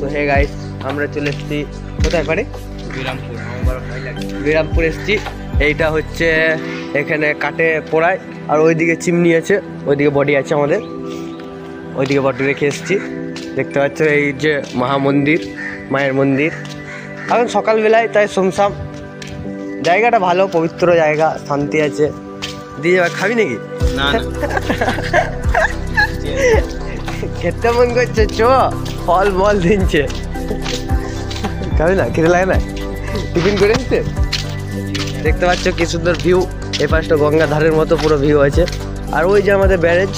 তো hey guys, আমরা চলে এসেছি কোথায় পারে বিরামপুর এসেছি। এইটা হচ্ছে এখানে কাটে পোড়ায়, আর ওইদিকে চিমনি আছে, ওইদিকে বডি আছে আমাদের, ওইদিকে বডি রেখে এসেছি। দেখতে পাচ্ছ এই যে মহামন্দির, মায়ের মন্দির। এখন সকালবেলায় তাই সুমসাম, জায়গাটা ভালো, পবিত্র জায়গা, শান্তি আছে। দিয়ে যাবে, খাবি নাকি? না খেতে মন করছে, চো ফল বল দিনছে, খাবি না? খেতে লাগে না? টিফিন করে নিতে। দেখতে পাচ্ছ কি সুন্দর ভিউ, এই পাশটা গঙ্গা ধারের মতো পুরো ভিউ আছে। আর ওই যে আমাদের ব্যারেজ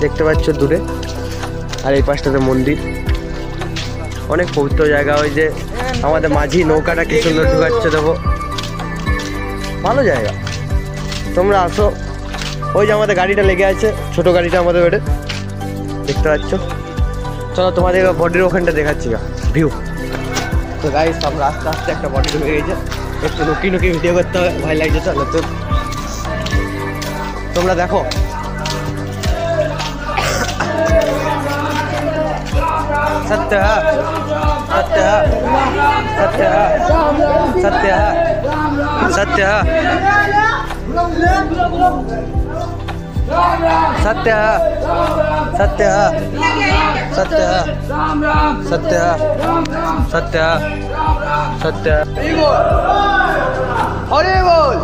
দেখতে পাচ্ছ দূরে, আর এই পাশটাতে মন্দির, অনেক পবিত্র জায়গা। ওই যে আমাদের মাঝি নৌকাটা কি সুন্দর ঢুকাচ্ছে, দেখো ভালো জায়গা, তোমরা আসো। ওই যে আমাদের গাড়িটা লেগে আছে, ছোট গাড়িটা আমাদের ওটা দেখতে পাচ্ছ। চলো তোমাদের বডির ওখানটা দেখাচ্ছি ভিউ। তো গাইস আমরা আস্তে আস্তে একটা বডি ঢুকে গেছে, একটু লুকি লুকি ভিডিও করতে হবে, ভয় লাগছে। চলো তো তোমরা দেখো। सत्य है, सत्य है, सत्य है, सत्य है, सत्य है, सत्य है, सत्य है, सत्य है, सत्य है, सत्य है, सत्य है। हरि बोल।